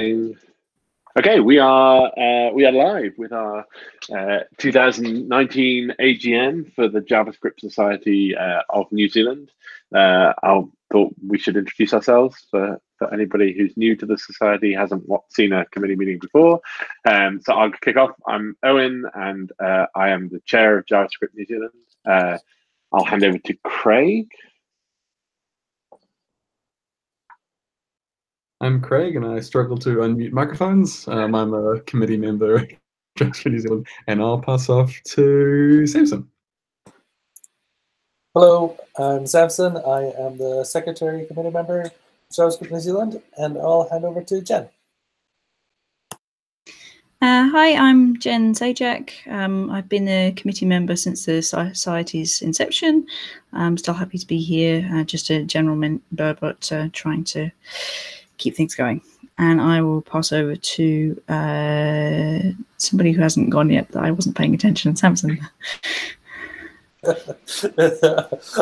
Okay, we are live with our 2019 AGM for the JavaScript Society of New Zealand. I thought we should introduce ourselves for anybody who's new to the society, hasn't seen a committee meeting before. So I'll kick off. I'm Owen, and I am the chair of JavaScript New Zealand. I'll hand over to Craig. I'm Craig, and I struggle to unmute microphones. I'm a committee member at JavaScript New Zealand, and I'll pass off to Samson. Hello, I'm Samson. I am the secretary committee member of JavaScript New Zealand, and I'll hand over to Jen. Hi, I'm Jen Zajac. I've been a committee member since the Society's inception. I'm still happy to be here, just a general member, but trying to keep things going. And I will pass over to somebody who hasn't gone yet that I wasn't paying attention, Samson.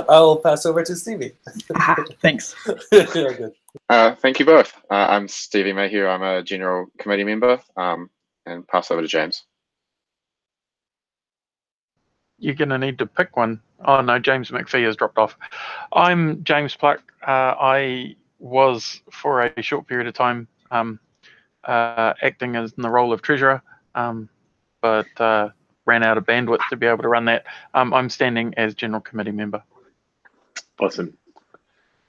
I'll pass over to Stevie. Thanks. Yeah, good. Thank you both. I'm Stevie Mayhew. I'm a general committee member, and pass over to James. You're going to need to pick one. Oh no, James McPhee has dropped off. I'm James Pluck. I was for a short period of time acting as in the role of treasurer, but ran out of bandwidth to be able to run that. I'm standing as general committee member. Awesome.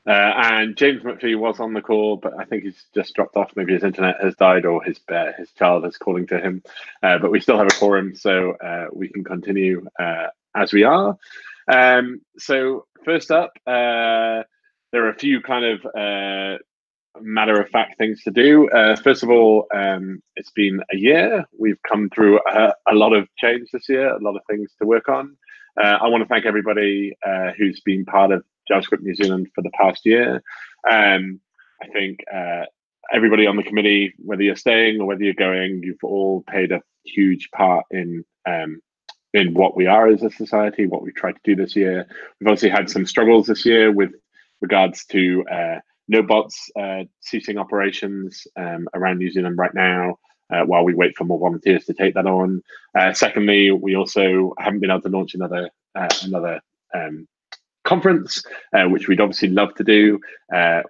And James McPhee was on the call, but I think he's just dropped off. Maybe his internet has died, or his child is calling to him. But we still have a quorum, so we can continue as we are. So first up, there are a few kind of matter-of-fact things to do. First of all, it's been a year. We've come through a lot of change this year, a lot of things to work on. I want to thank everybody who's been part of JavaScript New Zealand for the past year. I think everybody on the committee, whether you're staying or whether you're going, you've all played a huge part in what we are as a society, what we've tried to do this year. We've obviously had some struggles this year with regards to no bots ceasing operations around New Zealand right now, while we wait for more volunteers to take that on. Secondly, we also haven't been able to launch another conference, which we'd obviously love to do.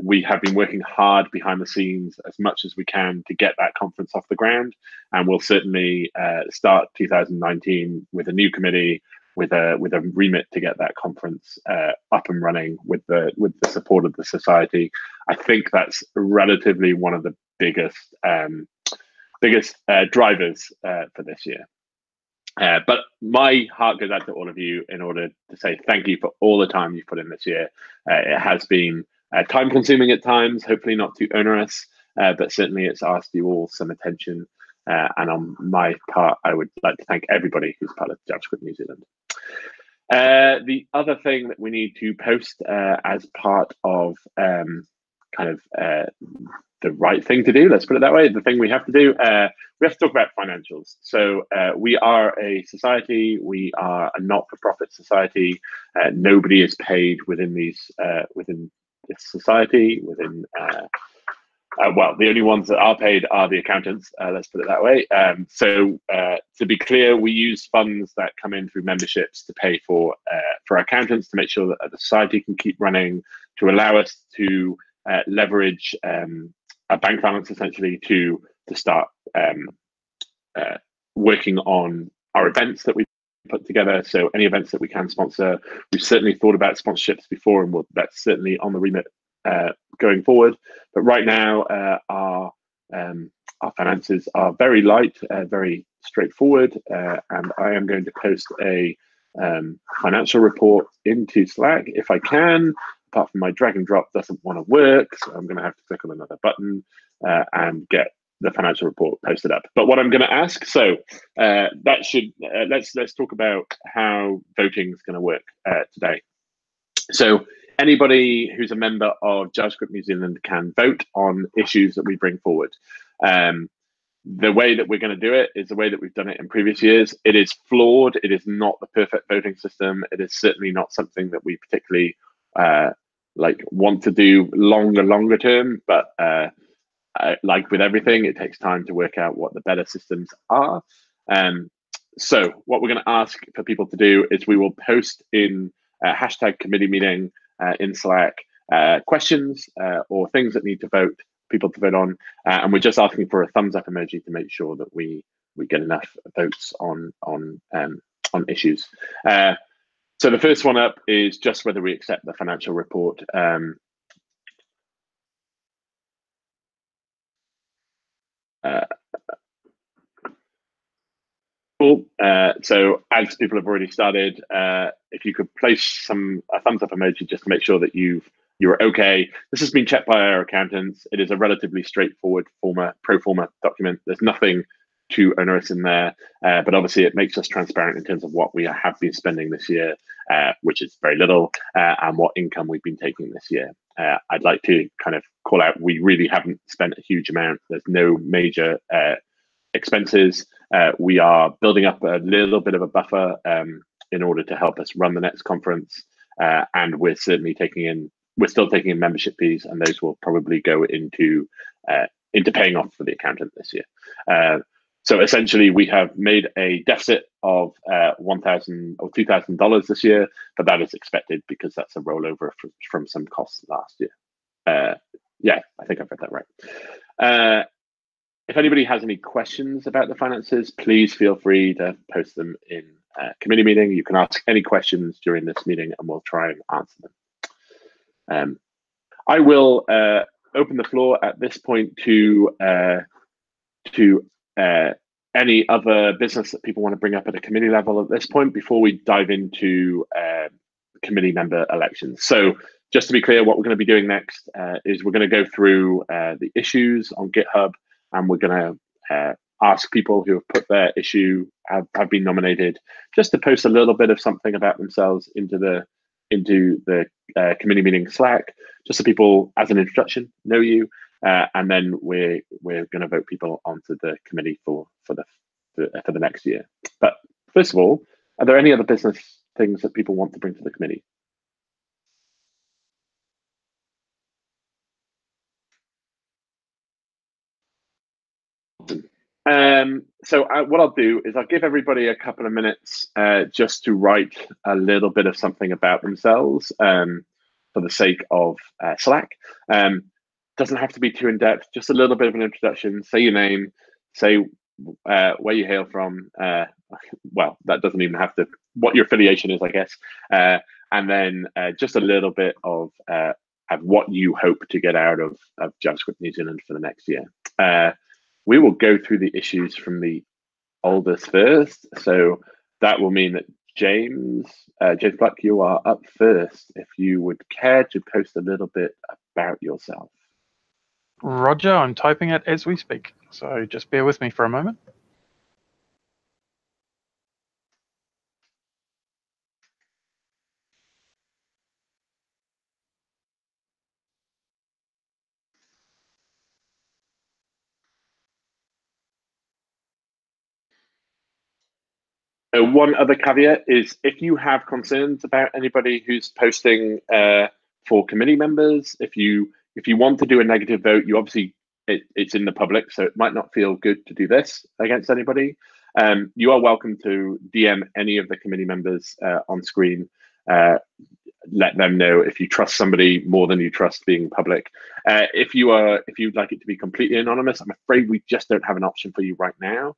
We have been working hard behind the scenes as much as we can to get that conference off the ground, and we'll certainly start 2019 with a new committee with a remit to get that conference up and running with the support of the society. I think that's relatively one of the biggest drivers for this year. But my heart goes out to all of you in order to say thank you for all the time you've put in this year. It has been time consuming at times, hopefully not too onerous, but certainly it's asked you all some attention. And on my part, I would like to thank everybody who's part of JavaScript New Zealand. The other thing that we need to post as part of the right thing to do, let's put it that way, the thing we have to do, we have to talk about financials. So we are a society, we are a not-for-profit society. Nobody is paid within within this society, well, the only ones that are paid are the accountants, let's put it that way. So to be clear, we use funds that come in through memberships to pay for accountants, to make sure that the society can keep running, to allow us to leverage a bank balance essentially to start working on our events that we put together. So any events that we can sponsor, we've certainly thought about sponsorships before, and that's certainly on the remit going forward. But right now, our finances are very light, very straightforward, and I am going to post a financial report into Slack if I can. Apart from my drag and drop doesn't want to work, so I'm going to have to click on another button and get the financial report posted up. But what I'm going to ask, so that should let's talk about how voting is going to work today. So anybody who's a member of JavaScript New Zealand can vote on issues that we bring forward. The way that we're going to do it is the way that we've done it in previous years. It is flawed. It is not the perfect voting system. It is certainly not something that we particularly want to do longer term, but like with everything, it takes time to work out what the better systems are. So what we're going to ask for people to do is we will post in hashtag committee meeting in Slack questions or things that need to vote, people to vote on, and we're just asking for a thumbs up emoji to make sure that we get enough votes on issues. So the first one up is just whether we accept the financial report. Cool. So as people have already started, if you could place a thumbs up emoji just to make sure that you're okay. This has been checked by our accountants. It is a relatively straightforward pro forma document. There's nothing too onerous in there, but obviously it makes us transparent in terms of what we have been spending this year, which is very little, and what income we've been taking this year. I'd like to kind of call out, we really haven't spent a huge amount. There's no major expenses. We are building up a little bit of a buffer in order to help us run the next conference, and we're still taking in membership fees, and those will probably go into paying off for the accountant this year. So essentially, we have made a deficit of $1,000 or $2,000 this year, but that is expected because that's a rollover from some costs last year. Yeah, I think I've read that right. If anybody has any questions about the finances, please feel free to post them in committee meeting. You can ask any questions during this meeting and we'll try and answer them. I will open the floor at this point to any other business that people want to bring up at a committee level at this point before we dive into committee member elections. So just to be clear, what we're going to be doing next is we're going to go through the issues on GitHub, and we're going to ask people who have put their issue, have been nominated, just to post a little bit of something about themselves into the committee meeting Slack, just so people, as an introduction, know you, and then we're going to vote people onto the committee for the next year. But first of all, are there any other business things that people want to bring to the committee? So what I'll do is I'll give everybody a couple of minutes just to write a little bit of something about themselves for the sake of Slack. Doesn't have to be too in-depth, just a little bit of an introduction. Say your name, say where you hail from. Well, that doesn't even have to, what your affiliation is, I guess. And then just a little bit of what you hope to get out of JavaScript New Zealand for the next year. We will go through the issues from the oldest first. So that will mean that James Black, you are up first. If you would care to post a little bit about yourself. Roger, I'm typing it as we speak, so just bear with me for a moment. One other caveat is if you have concerns about anybody who's posting for committee members, if you want to do a negative vote, you obviously it's in the public, so it might not feel good to do this against anybody. You are welcome to DM any of the committee members on screen. Let them know if you trust somebody more than you trust being public. If you'd like it to be completely anonymous, I'm afraid we just don't have an option for you right now.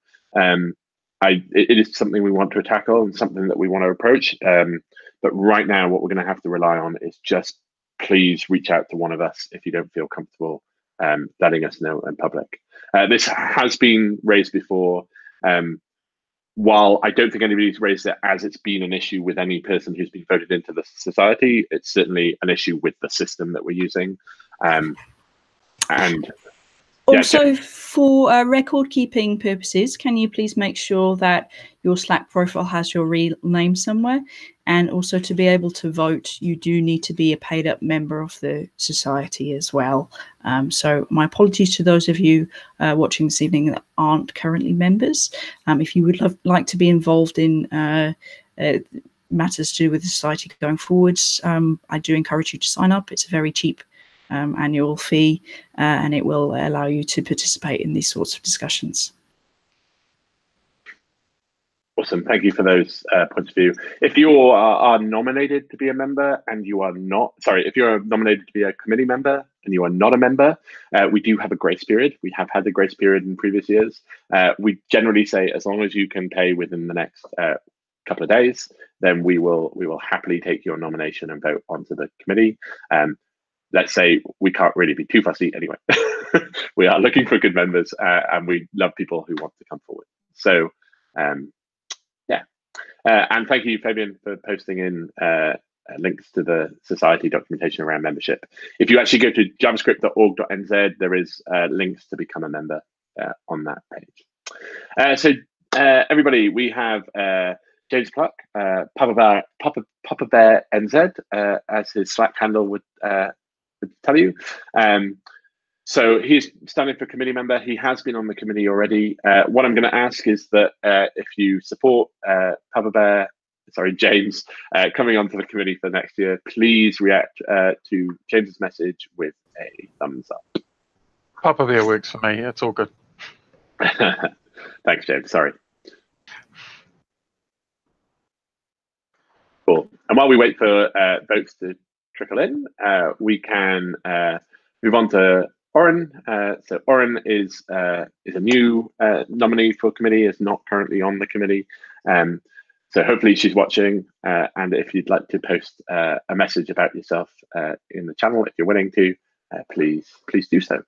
It is something we want to tackle and something that we want to approach. But right now, what we're going to have to rely on is just please reach out to one of us if you don't feel comfortable letting us know in public. This has been raised before. While I don't think anybody's raised it as it's been an issue with any person who's been voted into the society, it's certainly an issue with the system that we're using. And also, for record keeping purposes, can you please make sure that your Slack profile has your real name somewhere? And also, to be able to vote, you do need to be a paid up member of the society as well. So my apologies to those of you watching this evening that aren't currently members. If you would like to be involved in matters to do with the society going forwards, I do encourage you to sign up. It's a very cheap annual fee, and it will allow you to participate in these sorts of discussions. Awesome. Thank you for those points of view. If you are nominated to be a member and you are not, sorry, if you're nominated to be a committee member and you are not a member, we do have a grace period. We have had the grace period in previous years. We generally say as long as you can pay within the next couple of days, then we will happily take your nomination and vote onto the committee. Let's say we can't really be too fussy anyway. We are looking for good members and we love people who want to come forward. So, and thank you, Fabian, for posting in links to the society documentation around membership. If you actually go to javascript.org.nz, there is links to become a member on that page. So everybody, we have James Clark, Papa Bear NZ, as his Slack handle would tell you. So he's standing for committee member. He has been on the committee already. What I'm going to ask is that if you support James coming onto the committee for next year, please react to James's message with a thumbs up. Papa Bear works for me. It's all good. Thanks, James. Sorry. Cool. And while we wait for votes to trickle in, we can move on to Oren. So Oren is a new nominee for committee, is not currently on the committee. So hopefully she's watching. And if you'd like to post a message about yourself in the channel, if you're willing to, please do so.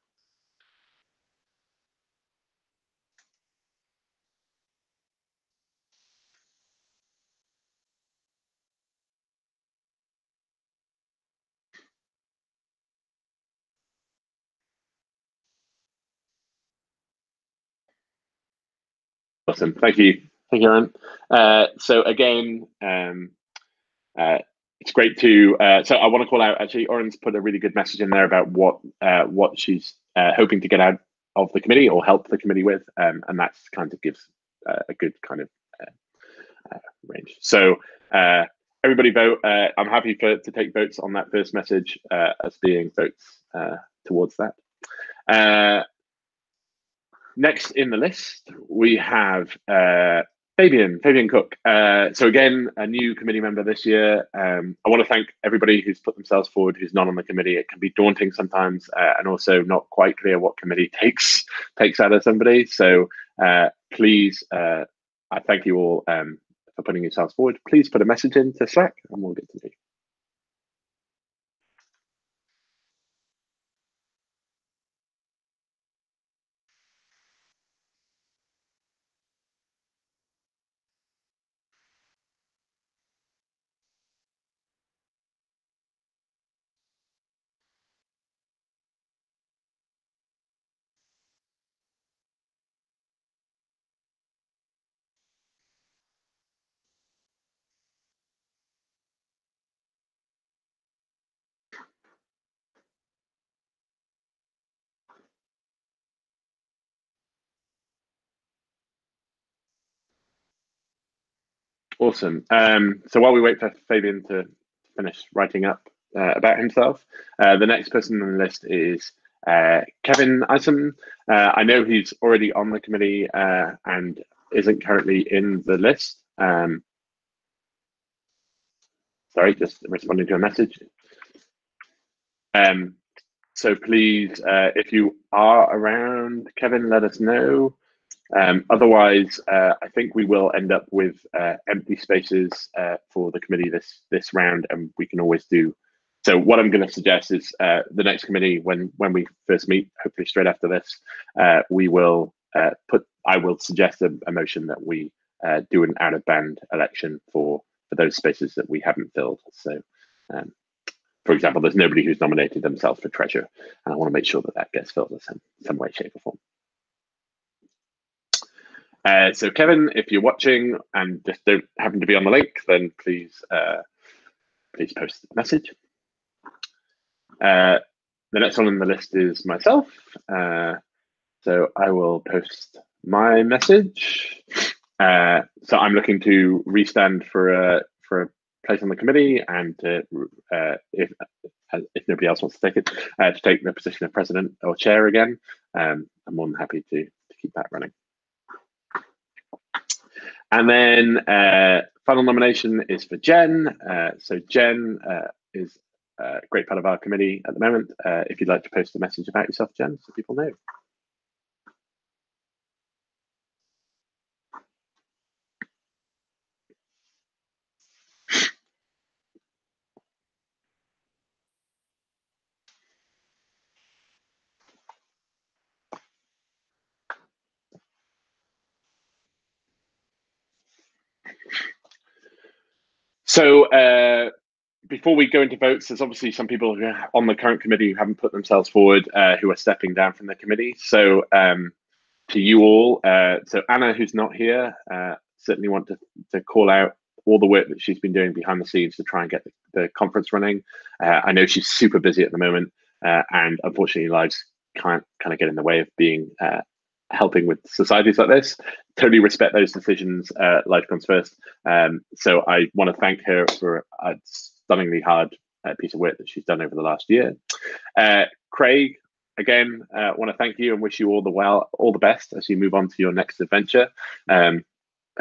Awesome. Thank you, Aaron. So again, it's great to. So I want to call out. Actually, Oren's put a really good message in there about what she's hoping to get out of the committee or help the committee with, and that kind of gives a good kind of range. So everybody vote. I'm happy to take votes on that first message as being votes towards that. Next in the list, we have Fabian Cook. So again, a new committee member this year. I want to thank everybody who's put themselves forward, who's not on the committee. It can be daunting sometimes, and also not quite clear what committee takes out of somebody. So please, I thank you all for putting yourselves forward. Please put a message into Slack, and we'll get to you. Awesome. So while we wait for Fabian to finish writing up about himself, the next person on the list is Kevin Isom. I know he's already on the committee and isn't currently in the list. Sorry, just responding to a message. So please, if you are around, Kevin, let us know. Otherwise, I think we will end up with empty spaces for the committee this round, and we can always do. So what I'm going to suggest is the next committee, when we first meet, hopefully straight after this, we will I will suggest a motion that we do an out-of-band election for those spaces that we haven't filled. So, for example, there's nobody who's nominated themselves for treasurer, and I want to make sure that gets filled in some way, shape, or form. So Kevin, if you're watching and just don't happen to be on the link, then please post the message. The next one on the list is myself. So I will post my message. So I'm looking to restand for a place on the committee, and if nobody else wants to take it, to take the position of president or chair again. I'm more than happy to keep that running. And then final nomination is for Jen. So Jen is a great part of our committee at the moment. If you'd like to post a message about yourself, Jen, so people know. So before we go into votes, there's obviously some people who are on the current committee who haven't put themselves forward, who are stepping down from the committee. So to you all, so Anna, who's not here, certainly want to call out all the work that she's been doing behind the scenes to try and get the conference running. I know she's super busy at the moment, and unfortunately lives can't kind of get in the way of being helping with societies like this. Totally respect those decisions. Life comes first. So I want to thank her for a stunningly hard piece of work that she's done over the last year. Craig, again, want to thank you and wish you all the best as you move on to your next adventure.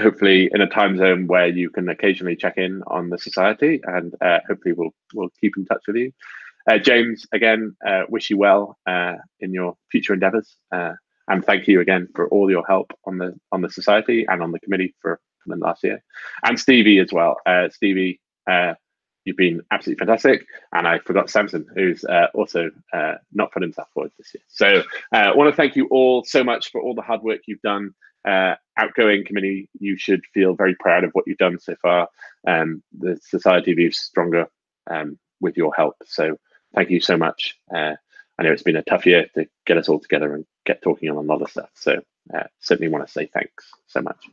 Hopefully in a time zone where you can occasionally check in on the society, and hopefully we'll keep in touch with you. James, again, wish you well in your future endeavors. And thank you again for all your help on the society and on the committee for the last year. And Stevie as well. Stevie, you've been absolutely fantastic. And I forgot Samson, who's also not put himself forward this year. So I want to thank you all so much for all the hard work you've done. Outgoing committee, you should feel very proud of what you've done so far. The society moves stronger with your help. So thank you so much. I know it's been a tough year to get us all together and get talking on a lot of stuff. So certainly want to say thanks so much.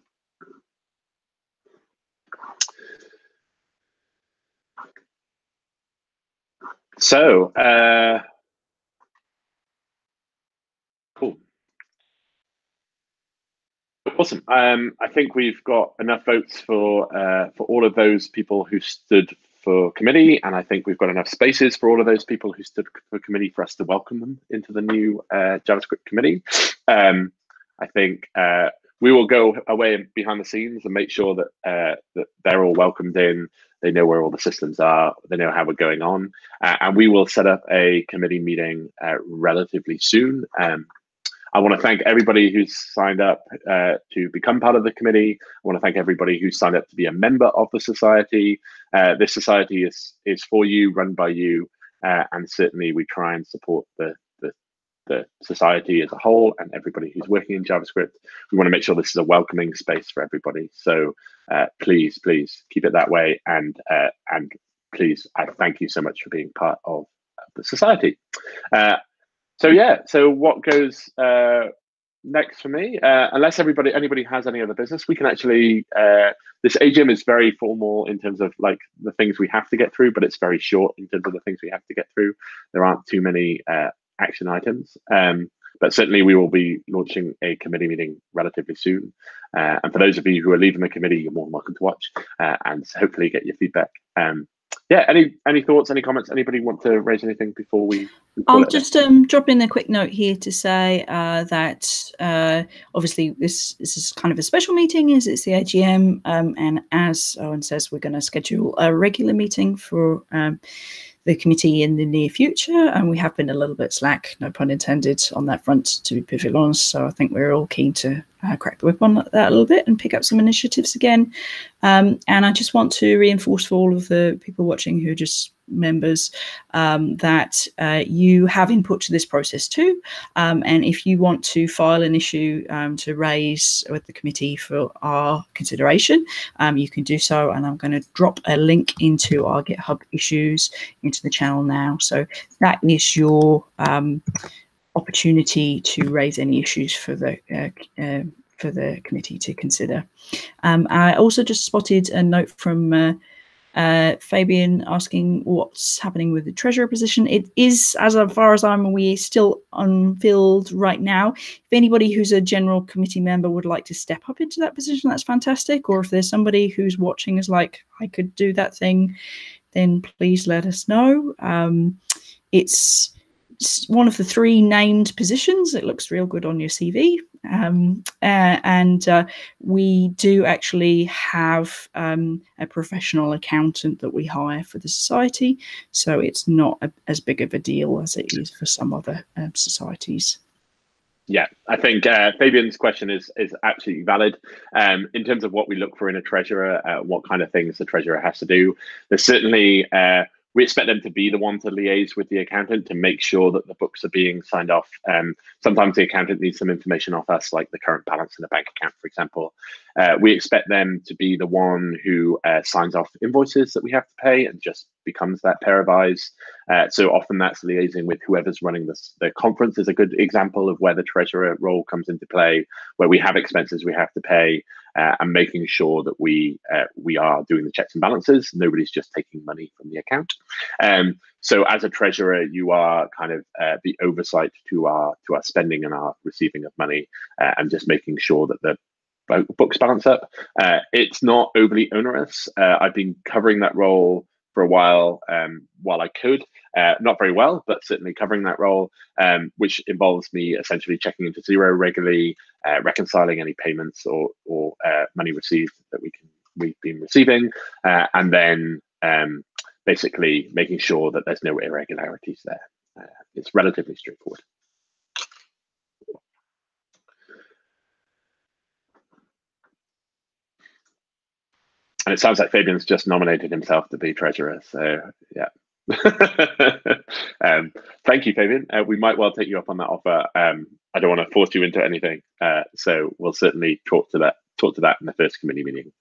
So, cool. Awesome. I think we've got enough votes for all of those people who stood for committee, and I think we've got enough spaces for all of those people who stood for committee for us to welcome them into the new JavaScript committee. I think we will go away behind the scenes and make sure that that they're all welcomed in. They know where all the systems are. They know how we're going on, and we will set up a committee meeting relatively soon. I want to thank everybody who's signed up to become part of the committee. I want to thank everybody who's signed up to be a member of the society. This society is for you, run by you, and certainly we try and support the society as a whole and everybody who's working in JavaScript. We want to make sure this is a welcoming space for everybody. So please keep it that way, and please, I thank you so much for being part of the society. So yeah, so what goes next for me? Unless anybody has any other business, we can actually, this AGM is very formal in terms of like the things we have to get through, but it's very short in terms of the things we have to get through. There aren't too many action items, but certainly we will be launching a committee meeting relatively soon. And for those of you who are leaving the committee, you're more than welcome to watch and hopefully get your feedback. Yeah, any thoughts, any comments? Anybody want to raise anything before we I'll just drop in a quick note here to say that obviously this is kind of a special meeting as it's the AGM, and as Owen says, we're going to schedule a regular meeting for the committee in the near future, and we have been a little bit slack, no pun intended, on that front, to be perfectly honest. So I think we're all keen to crack the whip on that a little bit and pick up some initiatives again. And I just want to reinforce for all of the people watching who are just members that you have input to this process too. And if you want to file an issue to raise with the committee for our consideration, you can do so. And I'm going to drop a link into our GitHub issues into the channel now. So that is your opportunity to raise any issues for the committee to consider. I also just spotted a note from Fabian asking what's happening with the treasurer position. It is, as far as I'm aware, still unfilled right now. If anybody who's a general committee member would like to step up into that position, that's fantastic. Or if there's somebody who's watching is like, I could do that thing, then please let us know. It's one of the 3 named positions. It looks real good on your CV. We do actually have a professional accountant that we hire for the society, so it's not as big of a deal as it is for some other societies. Yeah, I think Fabian's question is absolutely valid. In terms of what we look for in a treasurer, what kind of things the treasurer has to do, there's certainly we expect them to be the one to liaise with the accountant to make sure that the books are being signed off. Sometimes the accountant needs some information off us, like the current balance in a bank account, for example. We expect them to be the one who signs off invoices that we have to pay and just becomes that pair of eyes. So often that's liaising with whoever's running the conference is a good example of where the treasurer role comes into play, where we have expenses we have to pay, and making sure that we are doing the checks and balances. Nobody's just taking money from the account. So as a treasurer, you are kind of the oversight to our spending and our receiving of money, and just making sure that the books balance up. It's not overly onerous. I've been covering that role for a while I could. Not very well, but certainly covering that role, which involves me essentially checking into Xero regularly, reconciling any payments or money received that we've been receiving, and then basically making sure that there's no irregularities there. It's relatively straightforward. And it sounds like Fabian's just nominated himself to be treasurer. So yeah. Thank you, Fabian. We might well take you up on that offer. I don't want to force you into anything. So we'll certainly talk to that in the first committee meeting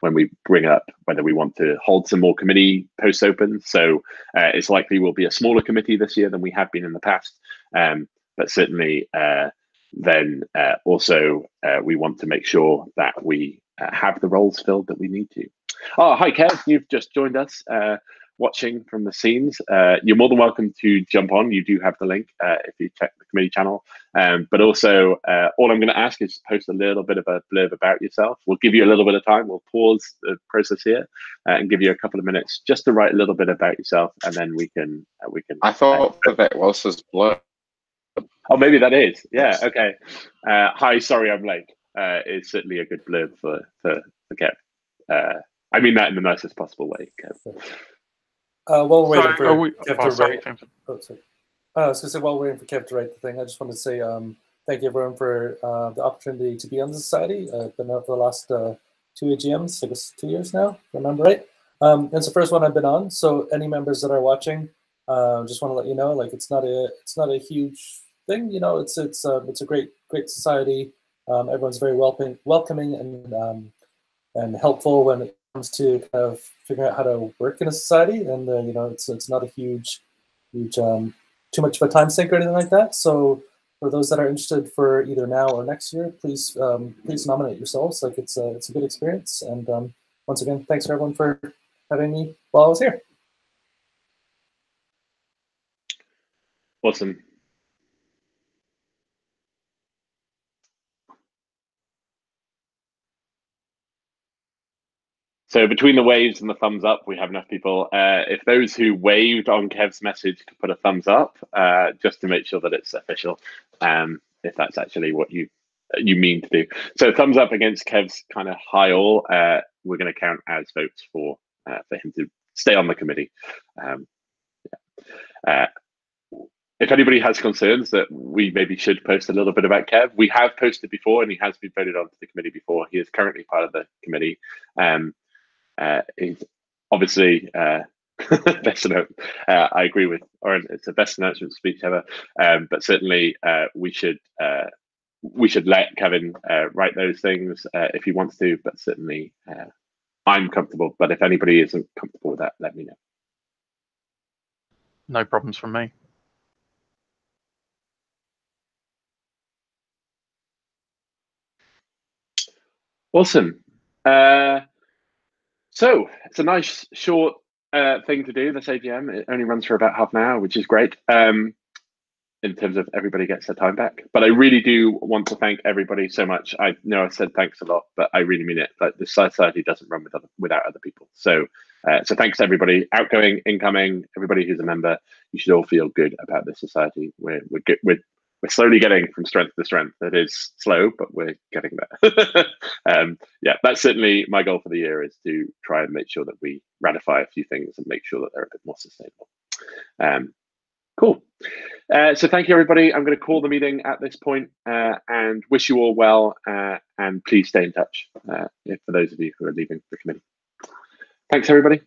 when we bring up whether we want to hold some more committee posts open. So it's likely we'll be a smaller committee this year than we have been in the past. But certainly then also we want to make sure that we have the roles filled that we need to. Oh, hi, Kev. You've just joined us. Watching from the scenes. You're more than welcome to jump on. You do have the link if you check the committee channel. But also, all I'm going to ask is post a little bit of a blurb about yourself. We'll give you a little bit of time. We'll pause the process here and give you a couple of minutes just to write a little bit about yourself, and then we can. I thought that was his blurb. Oh, maybe that is. Yeah. Okay. Hi. Sorry, I'm late. It's certainly a good blurb for Kev. I mean that in the nicest possible way, Kev. While we're waiting for Kev to sorry, write, I was going to say, while we're waiting for Kev to write the thing, I just wanted to say thank you everyone for the opportunity to be on the society. I've been out for the last 2 AGMs, I guess 2 years now, if I remember right. It's the first one I've been on. So any members that are watching, just want to let you know, like it's not a huge thing. You know, it's a great society. Everyone's very welcoming and helpful when it comes to kind of figuring out how to work in a society, and you know, it's not a huge too much of a time sink or anything like that. So for those that are interested for either now or next year, please nominate yourselves. Like it's a good experience. And once again, thanks for everyone for having me while I was here. Awesome. So between the waves and the thumbs up, we have enough people. If those who waved on Kev's message could put a thumbs up, just to make sure that it's official, if that's actually what you mean to do. So thumbs up against Kev's kind of high all, we're going to count as votes for him to stay on the committee. If anybody has concerns that we maybe should post a little bit about Kev, we have posted before and he has been voted onto the committee before. He is currently part of the committee. He's obviously best announcement. I agree with Oren. It's the best announcement speech ever. But certainly we should let Kevin write those things if he wants to. But certainly I'm comfortable. But if anybody isn't comfortable with that, let me know. No problems from me. Awesome. So it's a nice short thing to do, this AGM. It only runs for about half an hour, which is great. In terms of everybody gets their time back. But I really do want to thank everybody so much. I know I've said thanks a lot, but I really mean it. Like, the society doesn't run without other people. So so thanks to everybody, outgoing, incoming, everybody who's a member. You should all feel good about this society. We're slowly getting from strength to strength. It is slow, but we're getting there. Yeah, that's certainly my goal for the year, is to try and make sure that we ratify a few things and make sure that they're a bit more sustainable. Cool. So thank you, everybody. I'm going to call the meeting at this point, and wish you all well, and please stay in touch for those of you who are leaving the committee. Thanks, everybody.